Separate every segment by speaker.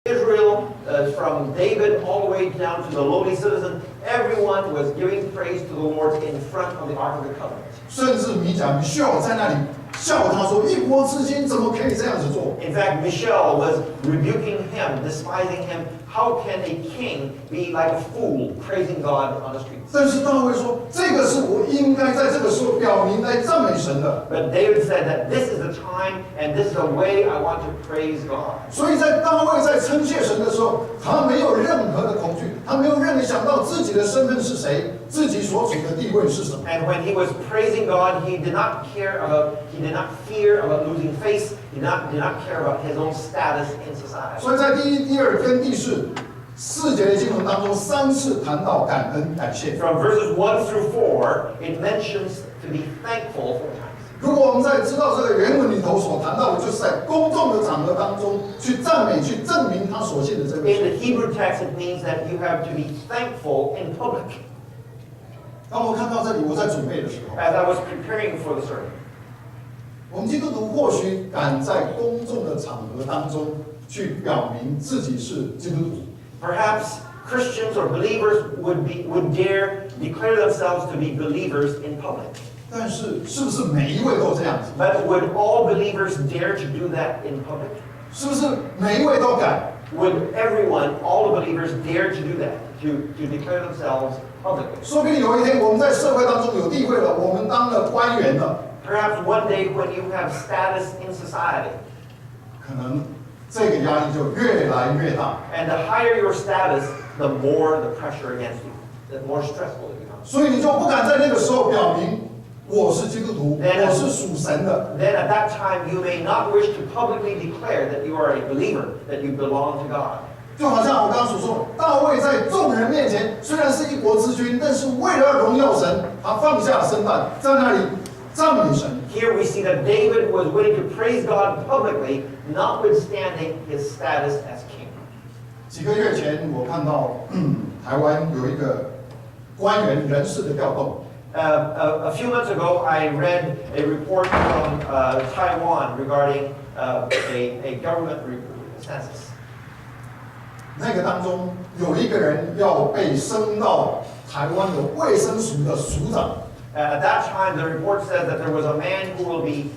Speaker 1: Israel, from David all the way down to the lowly citizen, everyone was giving praise to the Lord in front of the Ark of the Covenant.
Speaker 2: 甚至米歇尔在那里笑他说：“一国之君怎么可以这样子做？”
Speaker 1: In fact, Michelle was rebuking him, despising him. How can a king be like a fool, praising God on the streets?
Speaker 2: 但是大卫说：“这个是我应该在这个时候表明来赞美神的。”
Speaker 1: But David said that this is the time and this is the way I want to praise God.
Speaker 2: 所以在大卫在称谢神的时候，他没有任何的恐惧，他没有任何想到自己的身份是谁，自己所处的地位是什么。
Speaker 1: And when he was praising God, he did not fear about losing face. He did not care about his own status in society.
Speaker 2: 所以在第一、第二跟第四节的经文当中，3次谈到感恩感谢。
Speaker 1: From verses 1 through 4, it mentions to be thankful 4 times.
Speaker 2: 如果我们在知道这个原文里头所谈到的，就是在公众的场合当中去赞美、去证明他所信的这个。
Speaker 1: In the Hebrew text, it means that you have to be thankful in public.
Speaker 2: 当我看到这里，我在准备的时候，
Speaker 1: As I was preparing for the sermon,
Speaker 2: 我们基督徒或许敢在公众的场合当中去表明自己是基督徒。
Speaker 1: perhaps Christians or believers would dare declare themselves to be believers in public.
Speaker 2: 但是，是不是每一位都这样子？
Speaker 1: But would all believers dare to do that in public?
Speaker 2: 是不是每一位都敢？
Speaker 1: Would everyone, all the believers, dare to do that, to declare themselves publicly?
Speaker 2: 说不定有一天我们在社会当中有地位了，我们当了官员了，
Speaker 1: Perhaps one day when you have status in society,
Speaker 2: 可能这个压力就越来越大。
Speaker 1: and the higher your status, the more the pressure against you, the more stressful it becomes.
Speaker 2: 所以你就不敢在那个时候表明我是基督徒，我是属神的。
Speaker 1: Then at that time, you may not wish to publicly declare that you are a believer, that you belong to God.
Speaker 2: 就好像我刚刚所说，大卫在众人面前虽然是一国之君，但是为了荣耀神，他放下身段，在那里赞美神。
Speaker 1: Here we see that David was willing to praise God publicly, notwithstanding his status as king.
Speaker 2: 几个月前，我看到台湾有一个官员人事的调动。
Speaker 1: A few months ago, I read a report from Taiwan regarding a government census.
Speaker 2: 那个当中有一个人要被升到台湾的卫生署的署长。
Speaker 1: At that time, the report said that there was a man who would be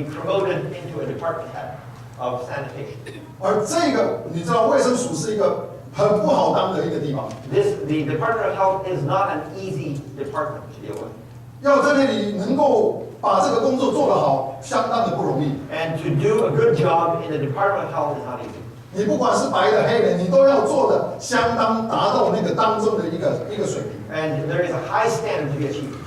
Speaker 1: promoted into a department head of sanitation.
Speaker 2: 而这个你知道，卫生署是一个很不好当的一个地方。
Speaker 1: The Department of Health is not an easy department to deal with.
Speaker 2: 要在那里能够把这个工作做得好，相当的不容易。
Speaker 1: And to do a good job in the Department of Health is not easy.
Speaker 2: 你不管是白的黑的，你都要做的相当达到那个当中的一个水平。
Speaker 1: And there is a high standard to be achieved.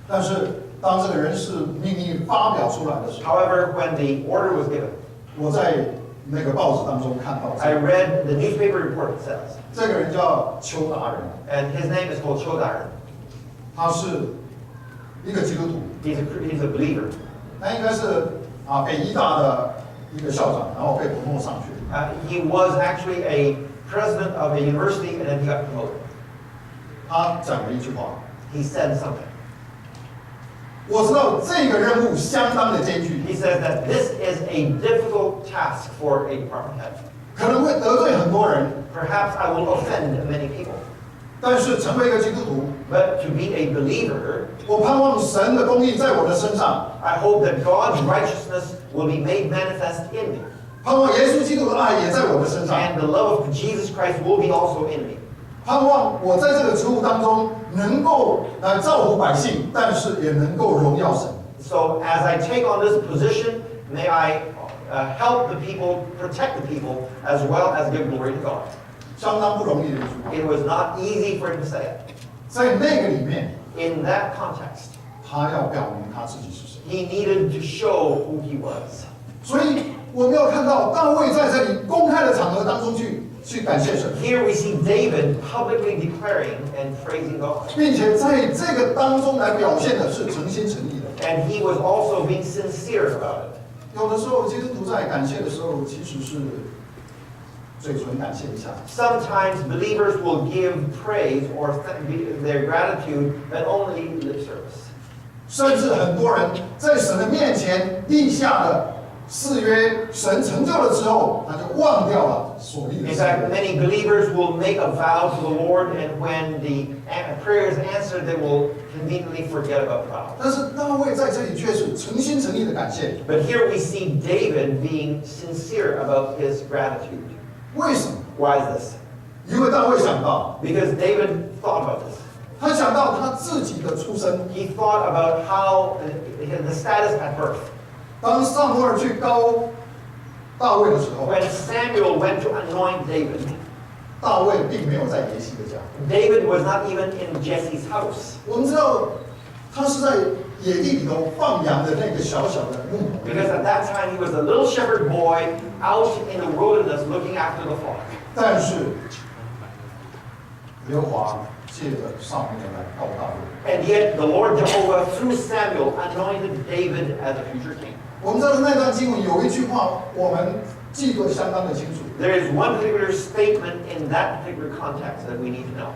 Speaker 2: 但是当这个人事命令发表出来的时候，
Speaker 1: However, when the order was given,
Speaker 2: 我在那个报纸当中看到
Speaker 1: I read the newspaper report that says,
Speaker 2: 这个人叫邱达人，
Speaker 1: and his name is called Chodaran.
Speaker 2: 他是一个基督徒，
Speaker 1: He's a believer.
Speaker 2: 那应该是北医大的一个校长，然后被promote上去。
Speaker 1: He was actually a president of a university, and then he got promoted.
Speaker 2: 他讲了一句话，
Speaker 1: He said something.
Speaker 2: 我知道这个任务相当的艰巨，
Speaker 1: He said that this is a difficult task for a department head.
Speaker 2: 可能会得罪很多人，
Speaker 1: Perhaps I will offend many people.
Speaker 2: 但是成为一个基督徒，
Speaker 1: But to be a believer,
Speaker 2: 我盼望神的公义在我的身上，
Speaker 1: I hope that God's righteousness will be made manifest in me.
Speaker 2: 盼望耶稣基督的爱也在我的身上，
Speaker 1: And the love of Jesus Christ will be also in me.
Speaker 2: 盼望我在这个职务当中能够来造福百姓，但是也能够荣耀神。
Speaker 1: So as I take on this position, may I help the people, protect the people, as well as give glory to God.
Speaker 2: 相当不容易的一句话，
Speaker 1: It was not easy for him to say it.
Speaker 2: 在那个里面，
Speaker 1: In that context,
Speaker 2: 他要表明他自己是谁。
Speaker 1: he needed to show who he was.
Speaker 2: 所以我们要看到大卫在这里公开的场合当中去感谢神，
Speaker 1: Here we see David publicly declaring and praising God.
Speaker 2: 并且在这个当中来表现的是诚心诚意的。
Speaker 1: And he was also being sincere about it.
Speaker 2: 有的时候基督徒在感谢的时候，其实是嘴唇感谢一下，
Speaker 1: Sometimes believers will give praise or their gratitude, but only lip service.
Speaker 2: 甚至很多人在神的面前立下了誓约神成就了之后，他就忘掉了所立的
Speaker 1: In
Speaker 2: 誓
Speaker 1: fact,
Speaker 2: 约。
Speaker 1: many believers will make a vow to the Lord, and when the prayer is answered, they will conveniently forget about the vow.
Speaker 2: 但是大卫在这里却是诚心诚意的感谢。
Speaker 1: But here we see David being sincere about his gratitude.
Speaker 2: 为什么？
Speaker 1: Why is this?
Speaker 2: 因为大卫想到，
Speaker 1: Because David thought about this.
Speaker 2: 他想到他自己的出生。
Speaker 1: He thought about how the status at birth.
Speaker 2: 当撒母耳去膏大卫的时候，
Speaker 1: When Samuel went to anoint David,
Speaker 2: 大卫并没有在耶西的家。
Speaker 1: David was not even in Jesse's house.
Speaker 2: 我们知道，他是在野地里头放羊的那个小小的牧童。
Speaker 1: Because at that time he was a little shepherd boy out in the wilderness looking after the flock.
Speaker 2: 但是耶和华借着撒母耳来膏大卫。
Speaker 1: And yet the Lord Jehovah, through Samuel, anointed David as a future king.
Speaker 2: 我们知道那段经文有一句话，我们记得相当的清楚。
Speaker 1: There is one particular statement in that particular context that we need to know.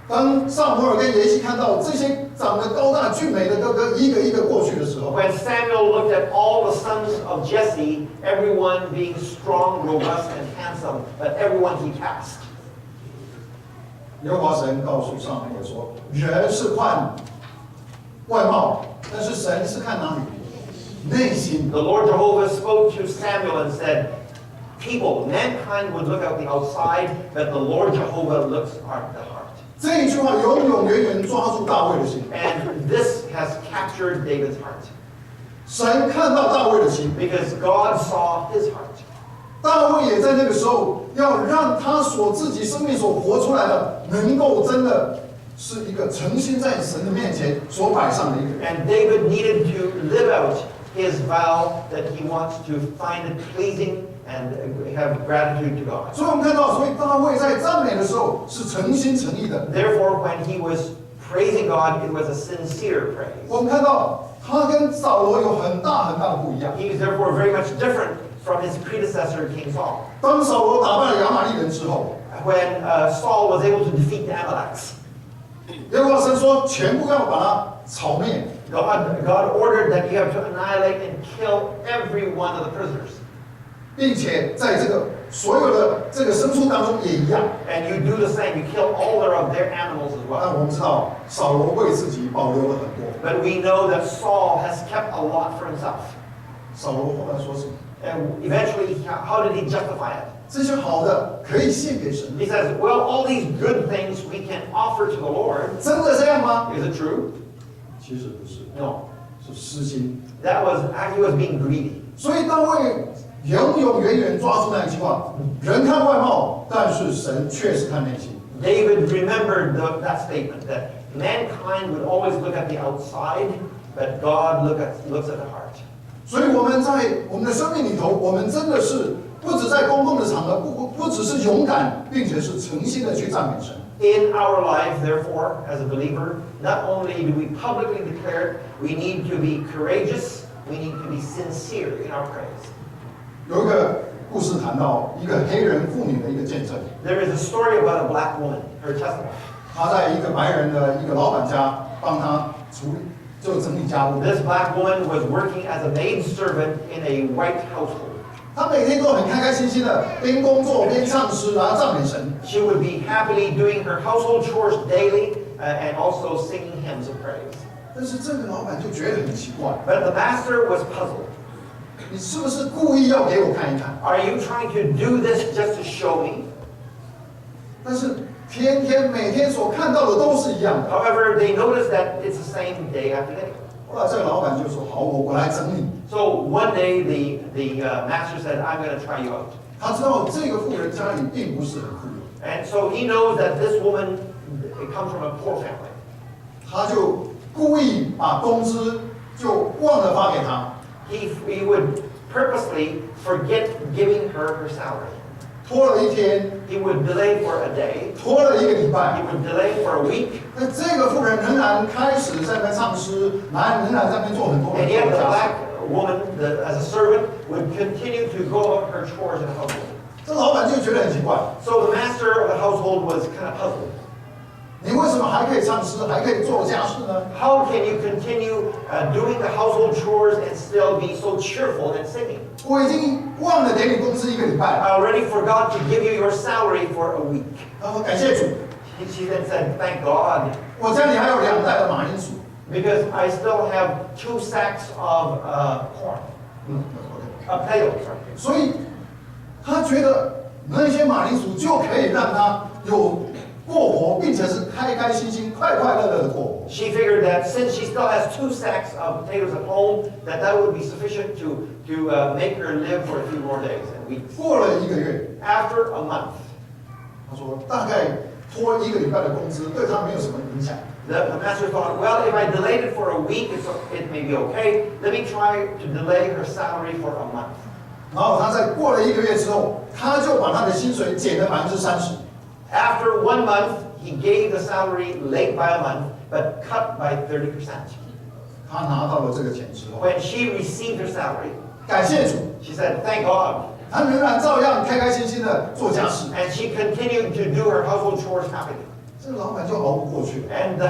Speaker 2: 当撒母耳跟耶西看到这些长得高大俊美的哥哥一个一个过去的时候，
Speaker 1: When Samuel looked at all the sons of Jesse, everyone being strong, robust, and handsome, but everyone he passed.
Speaker 2: 耶和华神告诉撒母耳说：“人是看外貌，但是神是看哪里？内心。
Speaker 1: The Lord Jehovah spoke to Samuel and said, people, mankind would look at the outside, but the Lord Jehovah looks at the heart. ”
Speaker 2: 这一句话永永远远抓住大卫的心。
Speaker 1: And this has captured David's heart.
Speaker 2: 神看到大卫的心，
Speaker 1: Because God saw his heart.
Speaker 2: 大卫也在那个时候要让他所自己生命所活出来的，能够真的是一个诚心在神的面前所摆上的一个人。
Speaker 1: And David needed to live out his vow that he wants to find it pleasing and have gratitude to God.
Speaker 2: 所以我们看到，所以大卫在赞美的时候是诚心诚意的。
Speaker 1: Therefore, when he was praising God, it was a sincere praise.
Speaker 2: 我们看到他跟扫罗有很大很大的不一样。
Speaker 1: He was therefore very much different from his predecessor, King Saul.
Speaker 2: 当扫罗打败了亚玛力人之后，
Speaker 1: When Saul was able to defeat the Amalekites,
Speaker 2: 耶和华神说全部要把他草灭。
Speaker 1: God ordered that you have to annihilate and kill every one of the prisoners.
Speaker 2: 并且在这个所有的这个牲畜当中也一样。
Speaker 1: And you do the same. You kill all of their animals as
Speaker 2: 但
Speaker 1: well.
Speaker 2: 我们知道扫罗为自己保留了很多。
Speaker 1: But we know that Saul has kept a lot for himself.
Speaker 2: 扫罗后来说什么？
Speaker 1: And eventually, how did he justify it?
Speaker 2: 这些好的可以献给神，
Speaker 1: He says, well, all these good things we can offer to the Lord.
Speaker 2: 真的这样吗？
Speaker 1: Is it true?
Speaker 2: 其实不是，
Speaker 1: No.
Speaker 2: 是私心。
Speaker 1: That was, he was being greedy.
Speaker 2: 所以大卫永永远远抓住那一句话：人看外貌，但是神确实看内心。
Speaker 1: David remembered that statement, that mankind would always look at the outside, but God looks at the heart.
Speaker 2: 所以我们在我们的生命里头，我们真的是不只在公共的场合，不只是勇敢，并且是诚心的去赞美神。
Speaker 1: In our life, therefore, as a believer, not only do we publicly declare it, we need to be courageous, we need to be sincere in our praise.
Speaker 2: 有一个故事谈到一个黑人妇女的一个见证，
Speaker 1: There is a story about a black woman, her testimony.
Speaker 2: 她在一个白人的一个老板家帮她处理，就整理家务。
Speaker 1: This black woman was working as a maid servant in a white household.
Speaker 2: 她每天都很开开心心的，边工作边唱诗，然后赞美神。
Speaker 1: She would be happily doing her household chores daily and also singing hymns of praise.
Speaker 2: 但是这个老板就觉得很奇怪，
Speaker 1: But the master was puzzled.
Speaker 2: 你是不是故意要给我看一看？
Speaker 1: Are you trying to do this just to show me?
Speaker 2: 但是天天每天所看到的都是一样的。
Speaker 1: However, they noticed that it's the same day after day.
Speaker 2: 后来这个老板就说：“好，我来整理。
Speaker 1: So one day the master said, I'm going to try you out. ”
Speaker 2: 他知道这个妇人家里并不是很富有，
Speaker 1: And so he knows that this woman comes from a poor family.
Speaker 2: 他就故意把工资就忘了发给他，
Speaker 1: He would purposely forget giving her her salary.
Speaker 2: 拖了一天，
Speaker 1: He would delay for a day.
Speaker 2: 拖了一个礼
Speaker 1: He
Speaker 2: 拜。
Speaker 1: would delay for a week.
Speaker 2: 那这个妇人仍然开始在那边唱诗，仍然在那边做很多
Speaker 1: And yet the
Speaker 2: 家
Speaker 1: black
Speaker 2: 事。
Speaker 1: woman, as a servant, would continue to go about her chores in the household.
Speaker 2: 这老板就觉得很奇怪，
Speaker 1: So the master of the household was kind of puzzled.
Speaker 2: 你为什么还可以唱诗，还可以做家事呢？
Speaker 1: How can you continue doing the household chores and still be so cheerful and singing?
Speaker 2: 我已经忘了给你工资1个礼拜。
Speaker 1: I already forgot to give you your salary for a week.
Speaker 2: 他说感谢主，
Speaker 1: She then said, thank God,
Speaker 2: 我家里还有2袋的马铃薯。
Speaker 1: because I still have 2 sacks of corn, potatoes. Sorry.
Speaker 2: 所以他觉得那些马铃薯就可以让他有过活，并且是开开心心、快快乐乐的过活。
Speaker 1: She figured that since she still has 2 sacks of potatoes at home, that would be sufficient to make her live for a few more days and weeks.
Speaker 2: 过了1个月，
Speaker 1: After a month,
Speaker 2: 他说大概拖1个礼拜的工资对他没有什么影响。
Speaker 1: the master thought, well, if I delayed it for a week, it may be okay. Let me try to delay her salary for a month.
Speaker 2: 然后他在过了1个月之后，他就把他的薪水减了30%。
Speaker 1: After 1 month, he gave the salary late by a month, but cut by 30%.
Speaker 2: 他拿到了这个钱之后，
Speaker 1: When she received her salary,
Speaker 2: 感谢主，
Speaker 1: she said, thank God.
Speaker 2: 他仍然照样开开心心的做家事。
Speaker 1: And she continued to do her household chores happily.
Speaker 2: 这个老板就熬不过去了。
Speaker 1: And the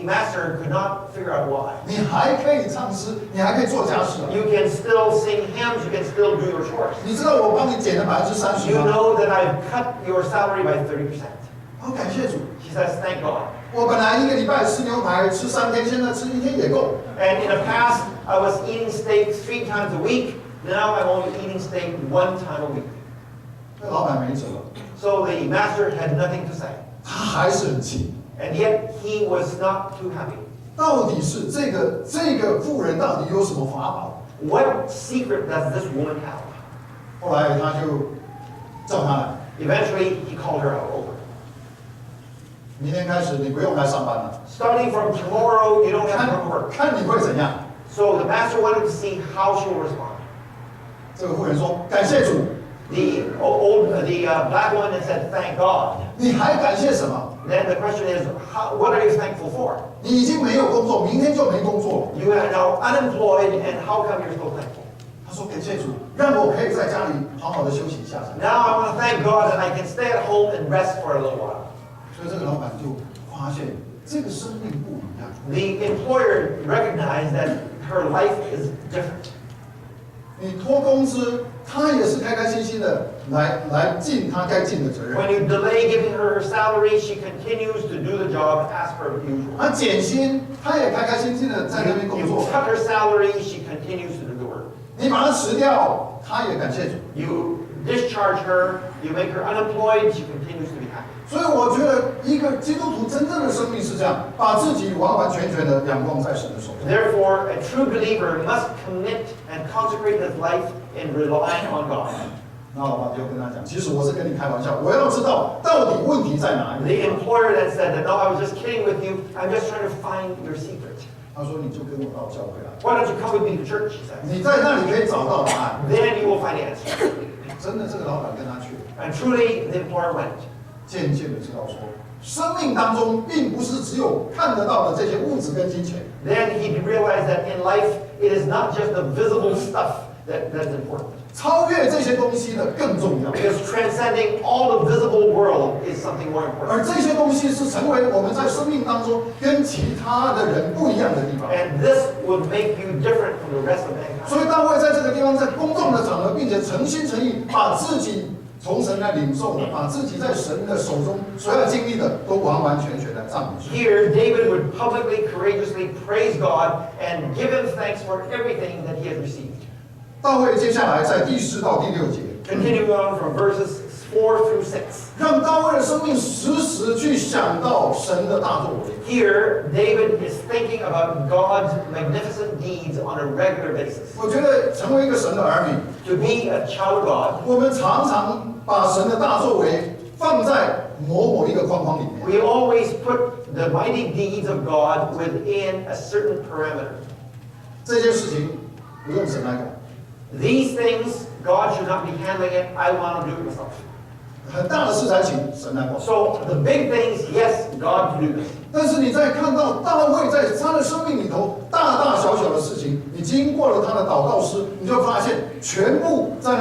Speaker 1: master could not figure out why.
Speaker 2: 你还可以唱诗，你还可以做家事啊！
Speaker 1: You can still sing hymns, you can still do your chores.
Speaker 2: 你知道我帮你减了30%
Speaker 1: You
Speaker 2: 吗？
Speaker 1: know that I've cut your salary by 30%.
Speaker 2: 好，感谢主。
Speaker 1: She says, thank God.
Speaker 2: 我本来1个礼拜吃牛排吃3天，现在吃1天也够。
Speaker 1: And in the past, I was eating steak 3 times a week. Now I'm only eating steak 1 time a week.
Speaker 2: 那老板没辙了，
Speaker 1: So the master had nothing to say.
Speaker 2: 他还是很气。
Speaker 1: And yet he was not too happy.
Speaker 2: 到底是这个妇人到底有什么法宝？
Speaker 1: What secret does this woman have?
Speaker 2: 后来他就叫他来，
Speaker 1: Eventually, he called her out over.
Speaker 2: 明天开始你不用来上班了，
Speaker 1: Starting from tomorrow, you don't have to come to work.
Speaker 2: 看你会怎样。
Speaker 1: So the master wanted to see how she will respond.
Speaker 2: 这个妇人说：“感谢主，
Speaker 1: The black woman had said, thank God.
Speaker 2: 你还感谢什么？
Speaker 1: Then the question is, what are you thankful for?
Speaker 2: 你已经没有工作，明天就没工作了。”
Speaker 1: You are now unemployed, and how come you're still thankful?
Speaker 2: 他说：“感谢主，让我可以在家里好好的休息一下。”
Speaker 1: Now I want to thank God that I can stay at home and rest for a little while.
Speaker 2: 所以这个老板就发现这个生命不一样。
Speaker 1: The employer recognized that her life is different.
Speaker 2: 你拖工资，他也是开开心心的来尽他该尽的责任。
Speaker 1: When you delay giving her her salary, she continues to do the job as per usual.
Speaker 2: 他减薪，他也开开心心的在那边工
Speaker 1: You
Speaker 2: 作。
Speaker 1: cut her salary, she continues to do the work.
Speaker 2: 你把他辞掉，他也感谢主。
Speaker 1: You discharge her, you make her unemployed, she continues to be happy.
Speaker 2: 所以我觉得一个基督徒真正的生命是这样，把自己完完全全的仰望在神的手中。
Speaker 1: Therefore, a true believer must commit and consecrate his life in relying on God.
Speaker 2: 那老板就跟他讲，其实我是跟你开玩笑，我要知道到底问题在哪
Speaker 1: The
Speaker 2: 里。
Speaker 1: employer then said that, no, I was just kidding with you. I'm just trying to find your secret.
Speaker 2: 他说：“你就跟我到教会来，
Speaker 1: Why don't you come with me to church, he says.
Speaker 2: 你在那里可以找到答案。
Speaker 1: Then you will find the answer. ”
Speaker 2: 真的，这个老板跟他去，
Speaker 1: And truly, the employer went.
Speaker 2: 渐渐的知道说，生命当中并不是只有看得到的这些物质跟金钱，
Speaker 1: Then he realized that in life, it is not just the visible stuff that's important.
Speaker 2: 超越这些东西的更重要。
Speaker 1: Because transcending all the visible world is something more
Speaker 2: 而
Speaker 1: important.
Speaker 2: 这些东西是成为我们在生命当中跟其他的人不一样的地方。
Speaker 1: And this would make you different from the rest of mankind.
Speaker 2: 所以大卫在这个地方，在公众的场合，并且诚心诚意把自己从神来领受的，把自己在神的手中所要经历的，都完完全全的赞美主。
Speaker 1: Here, David would publicly, courageously praise God and give him thanks for everything that he has received.
Speaker 2: 大卫接下来在第4到第6节，
Speaker 1: Continuing on from verses 4 through 6.
Speaker 2: 让大卫的生命时时去想到神的大作为。
Speaker 1: Here, David is thinking about God's magnificent deeds on a regular basis.
Speaker 2: 我觉得成为一个神的儿女，
Speaker 1: To be a child of God,
Speaker 2: 我们常常把神的大作为放在某一个框框里面。
Speaker 1: we always put the mighty deeds of God within a certain parameter.
Speaker 2: 这件事情不用神来管，
Speaker 1: These things, God should not be handling it. I want to do it myself.
Speaker 2: 很大的事才请神来管。
Speaker 1: So the big things, yes, God to do this.
Speaker 2: 但是你在看到大卫在他的生命里头大大小小的事情，你经过了他的祷告诗，你就发现全部在那。